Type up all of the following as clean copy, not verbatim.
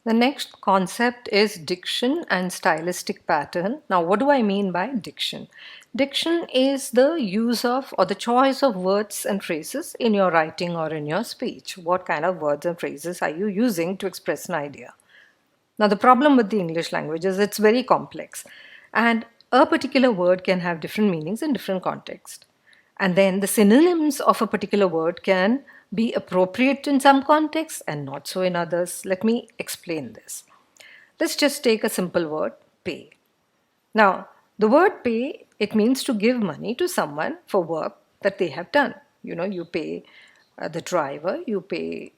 The next concept is diction and stylistic pattern. Now, what do I mean by diction? Diction is the use of or the choice of words and phrases in your writing or in your speech. What kind of words and phrases are you using to express an idea? Now, the problem with the English language is it's very complex, and a particular word can have different meanings in different contexts. And then the synonyms of a particular word can be appropriate in some contexts and not so in others. Let me explain this. Let's just take a simple word, pay. Now, the word pay, it means to give money to someone for work that they have done. You pay the driver, you pay,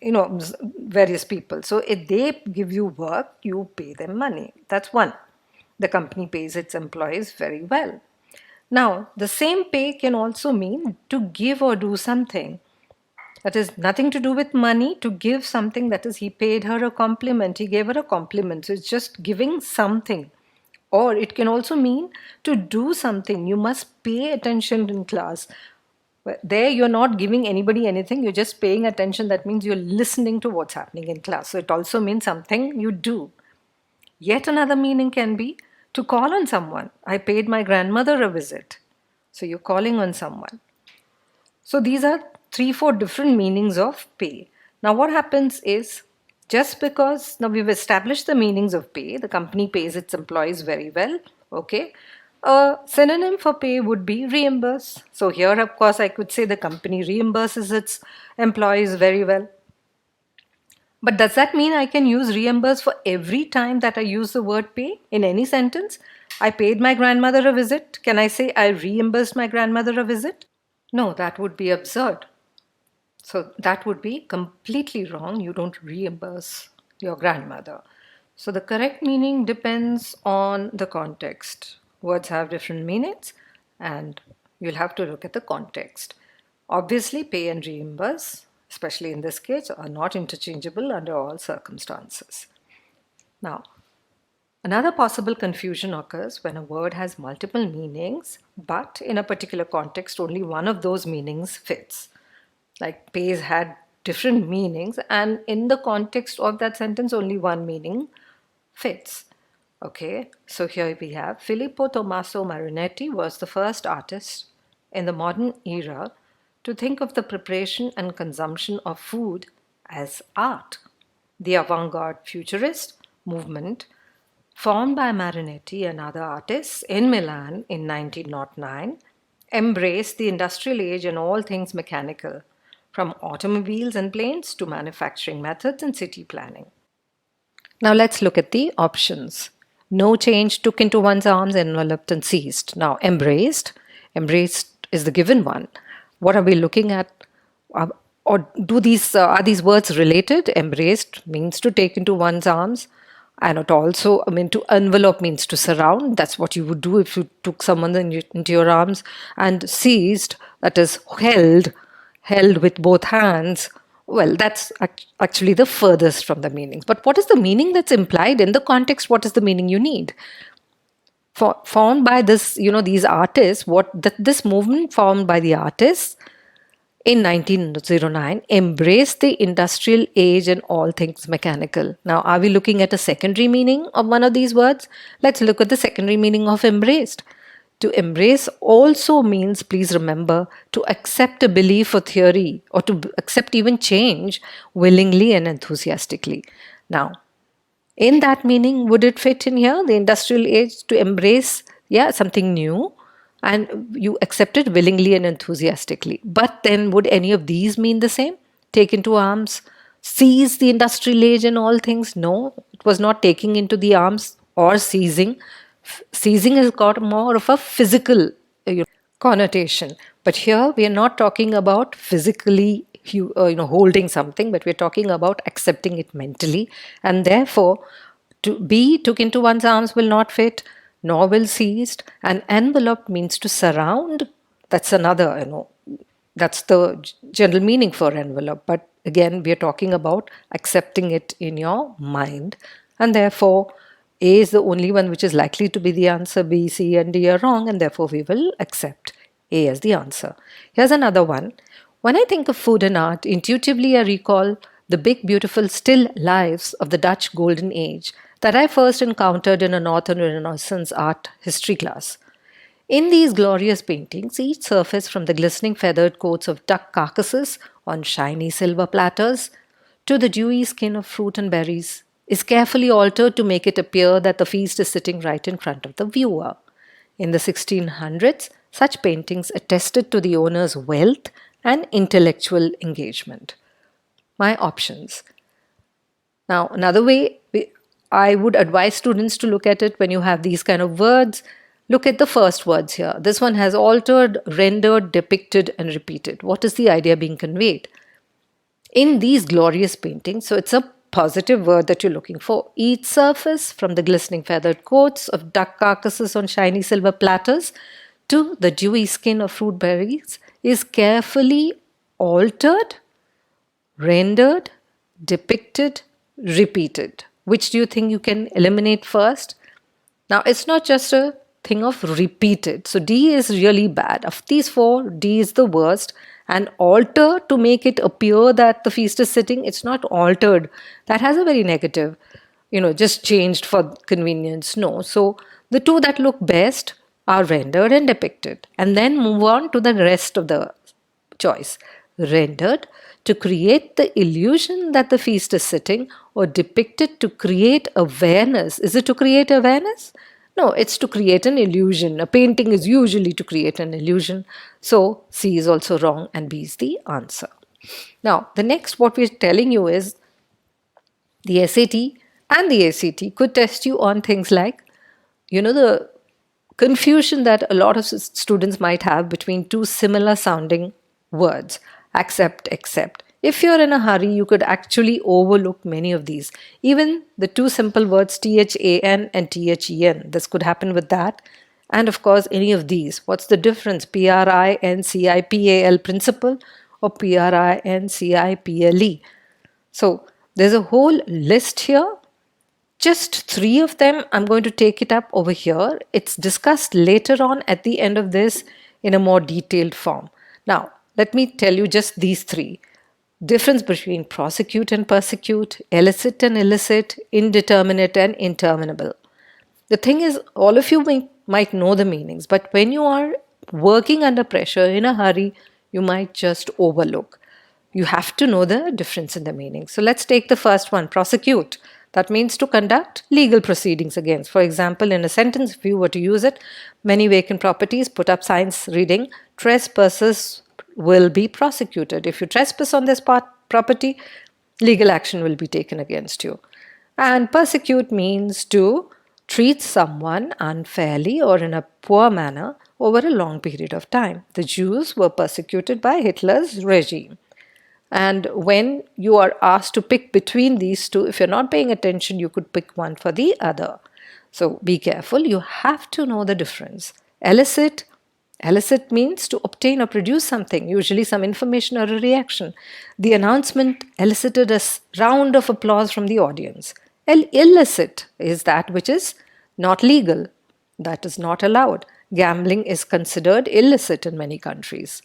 various people. So if they give you work, you pay them money. That's one. The company pays its employees very well. Now, the same pay can also mean to give or do something that is nothing to do with money, to give something, that is, he paid her a compliment, he gave her a compliment. So it's just giving something. Or it can also mean to do something. You must pay attention in class. There, you're not giving anybody anything, you're just paying attention. That means you're listening to what's happening in class. So it also means something you do. Yet another meaning can be to call on someone. I paid my grandmother a visit. So you're calling on someone. So these are 3-4 different meanings of pay. Now what happens is, just because now we've established the meanings of pay, the company pays its employees very well, okay? A synonym for pay would be reimburse. So here, of course, I could say the company reimburses its employees very well. But does that mean I can use reimburse for every time that I use the word pay in any sentence? I paid my grandmother a visit. Can I say I reimbursed my grandmother a visit? No, that would be absurd. So that would be completely wrong. You don't reimburse your grandmother. So the correct meaning depends on the context. Words have different meanings and you'll have to look at the context. Obviously, pay and reimburse, especially in this case, are not interchangeable under all circumstances. Now, another possible confusion occurs when a word has multiple meanings, but in a particular context, only one of those meanings fits. Like pays had different meanings, and in the context of that sentence, only one meaning fits. Okay, so here we have Filippo Tommaso Marinetti was the first artist in the modern era to think of the preparation and consumption of food as art. The avant-garde futurist movement, formed by Marinetti and other artists in Milan in 1909, embraced the industrial age and all things mechanical, from automobiles and planes to manufacturing methods and city planning. Now let's look at the options. No change, took into one's arms, enveloped and seized. Now embraced is the given one. What are we looking at? Or are these words related? Embraced means to take into one's arms, and it also, to envelope means to surround. That's what you would do if you took someone into your arms. And seized, that is held with both hands. Well, that's actually the furthest from the meanings. But what is the meaning that's implied in the context? What is the meaning you need? Formed by this, these artists, this movement formed by the artists in 1909 embraced the industrial age and all things mechanical. Now, are we looking at a secondary meaning of one of these words? Let's look at the secondary meaning of embraced. To embrace also means, please remember, to accept a belief or theory or to accept even change willingly and enthusiastically. Now, in that meaning, would it fit in here, the industrial age, to embrace, something new, and you accept it willingly and enthusiastically? But then would any of these mean the same? Take into arms, seize the industrial age and all things? No, it was not taking into the arms or seizing. Seizing has got more of a physical connotation. But here we are not talking about physically holding something, but we're talking about accepting it mentally. And therefore, to be took into one's arms will not fit, nor will seized. And envelope means to surround. That's another, that's the general meaning for envelope. But again, we are talking about accepting it in your mind. And therefore, A is the only one which is likely to be the answer. B, C, and D are wrong, and therefore we will accept A as the answer. Here's another one. When I think of food and art, intuitively I recall the big, beautiful still lives of the Dutch Golden Age that I first encountered in a Northern Renaissance art history class. In these glorious paintings, each surface from the glistening feathered coats of duck carcasses on shiny silver platters to the dewy skin of fruit and berries is carefully altered to make it appear that the feast is sitting right in front of the viewer. In the 1600s, such paintings attested to the owner's wealth and intellectual engagement. My options. Now, another way I would advise students to look at it when you have these kind of words, look at the first words here. This one has altered, rendered, depicted, and repeated. What is the idea being conveyed? In these glorious paintings, so it's a positive word that you're looking for. Each surface, from the glistening feathered coats of duck carcasses on shiny silver platters to the dewy skin of fruit berries, is carefully altered, rendered, depicted, repeated. Which do you think you can eliminate first? Now, it's not just a thing of repeated. So D is really bad. Of these four, D is the worst. And alter, to make it appear that the feast is sitting, it's not altered. That has a very negative, just changed for convenience. No. So the two that look best are rendered and depicted. And then move on to the rest of the choice. Rendered to create the illusion that the feast is sitting, or depicted to create awareness. Is it to create awareness? No, it's to create an illusion. A painting is usually to create an illusion. So C is also wrong and B is the answer. Now, the next what we're telling you is the SAT and the ACT could test you on things like, the confusion that a lot of students might have between two similar sounding words, accept, accept. If you're in a hurry, you could actually overlook many of these. Even the two simple words THAN and THEN. This could happen with that. And of course, any of these. What's the difference? PRINCIPAL principle or PRINCIPLE. So there's a whole list here. Just 3 of them, I'm going to take it up over here. It's discussed later on at the end of this in a more detailed form. Now, let me tell you just these 3. Difference between prosecute and persecute, elicit and illicit, indeterminate and interminable. The thing is, all of you might know the meanings, but when you are working under pressure in a hurry, you might just overlook. You have to know the difference in the meaning. So let's take the first one, prosecute. That means to conduct legal proceedings against. For example, in a sentence, if you were to use it, many vacant properties, put up signs reading, trespassers will be prosecuted. If you trespass on this property, legal action will be taken against you. And persecute means to treat someone unfairly or in a poor manner over a long period of time. The Jews were persecuted by Hitler's regime. And when you are asked to pick between these two, if you're not paying attention, you could pick one for the other. So be careful. You have to know the difference. Elicit means to obtain or produce something, usually some information or a reaction. The announcement elicited a round of applause from the audience. Illicit is that which is not legal, that is not allowed. Gambling is considered illicit in many countries.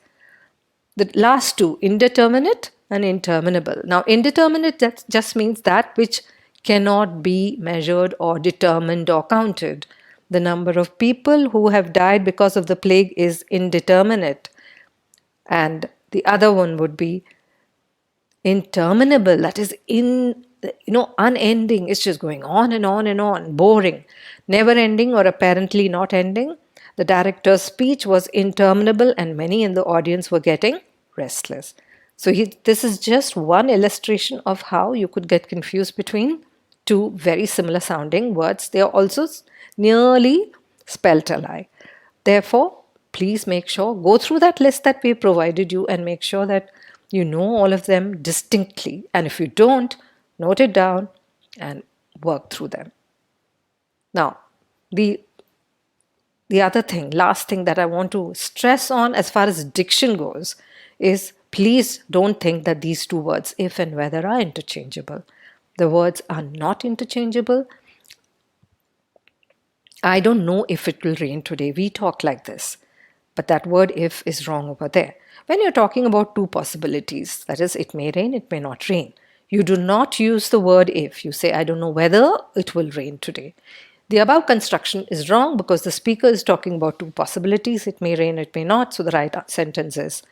The last two, indeterminate and interminable. Now, indeterminate that just means that which cannot be measured or determined or counted. The number of people who have died because of the plague is indeterminate. And the other one would be interminable. That is unending. It's just going on and on and on. Boring. Never ending or apparently not ending. The director's speech was interminable and many in the audience were getting restless. So this is just one illustration of how you could get confused between two very similar sounding words. They are also nearly spelt alike. Therefore, please make sure, go through that list that we provided you and make sure that you know all of them distinctly. And if you don't, note it down and work through them. Now, the other thing, last thing that I want to stress on as far as diction goes is please don't think that these two words, if and whether, are interchangeable. The words are not interchangeable. I don't know if it will rain today. We talk like this. But that word if is wrong over there. When you're talking about two possibilities, that is, it may rain, it may not rain, You do not use the word if. You say, I don't know whether it will rain today. The above construction is wrong because the speaker is talking about two possibilities. It may rain, it may not. So the right sentence is,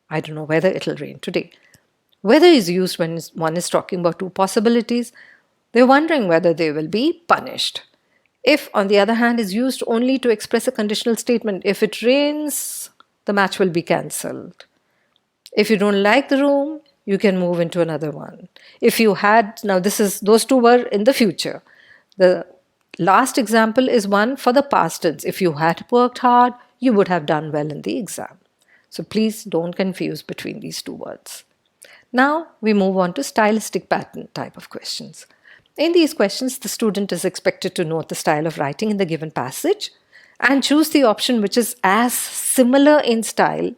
I don't know whether it'll rain today. Whether is used when one is talking about two possibilities. They're wondering whether they will be punished. If, on the other hand, is used only to express a conditional statement. If it rains, the match will be cancelled. If you don't like the room, you can move into another one. If you had, now those two were in the future. The last example is one for the past tense. If you had worked hard, you would have done well in the exam. So please don't confuse between these two words. Now we move on to stylistic pattern type of questions. In these questions, the student is expected to note the style of writing in the given passage and choose the option which is as similar in style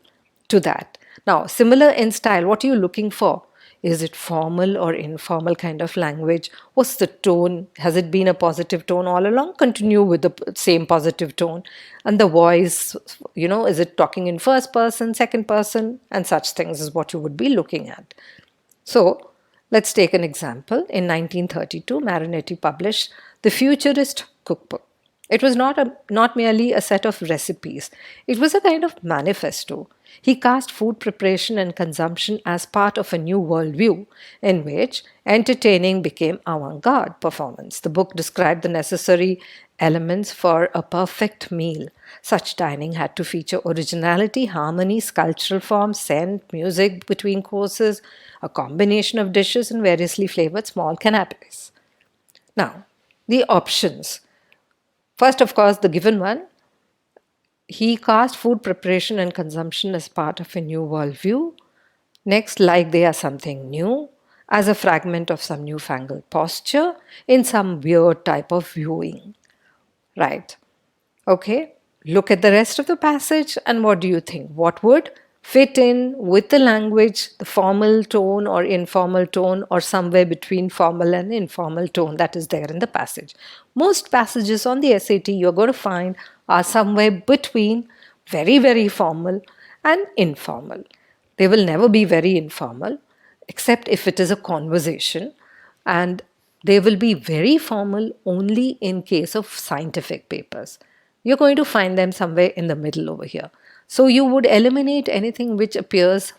to that. Now, similar in style, what are you looking for? Is it formal or informal kind of language? What's the tone? Has it been a positive tone all along? Continue with the same positive tone. And the voice, is it talking in first person, second person, and such things is what you would be looking at. So, let's take an example. In 1932, Marinetti published The Futurist Cookbook. It was not merely a set of recipes. It was a kind of manifesto. He cast food preparation and consumption as part of a new worldview in which entertaining became avant-garde performance. The book described the necessary elements for a perfect meal. Such dining had to feature originality, harmony, sculptural form, scent, music between courses, a combination of dishes and variously flavored small canapes. Now, the options. First, of course, the given one. He cast food preparation and consumption as part of a new worldview. Next, like they are something new, as a fragment of some newfangled posture, in some weird type of viewing. Right. Okay. Look at the rest of the passage and what do you think? What would fit in with the language, the formal tone or informal tone, or somewhere between formal and informal tone that is there in the passage? Most passages on the SAT you're going to find are somewhere between very, very formal and informal. They will never be very informal, except if it is a conversation, and they will be very formal only in case of scientific papers. You're going to find them somewhere in the middle over here. So you would eliminate anything which appears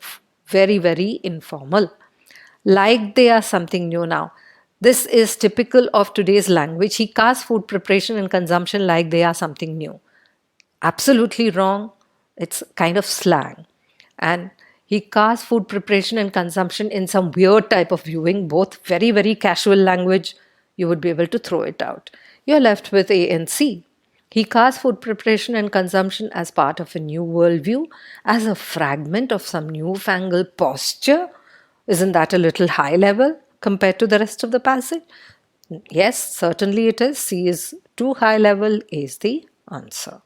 very, very informal. Like they are something new now. This is typical of today's language. He casts food preparation and consumption like they are something new. Absolutely wrong. It's kind of slang. And he casts food preparation and consumption in some weird type of viewing, both very, very casual language. You would be able to throw it out. You're left with A and C. He casts food preparation and consumption as part of a new worldview, as a fragment of some newfangled posture. Isn't that a little high level compared to the rest of the passage? Yes, certainly it is. C is too high level is the answer.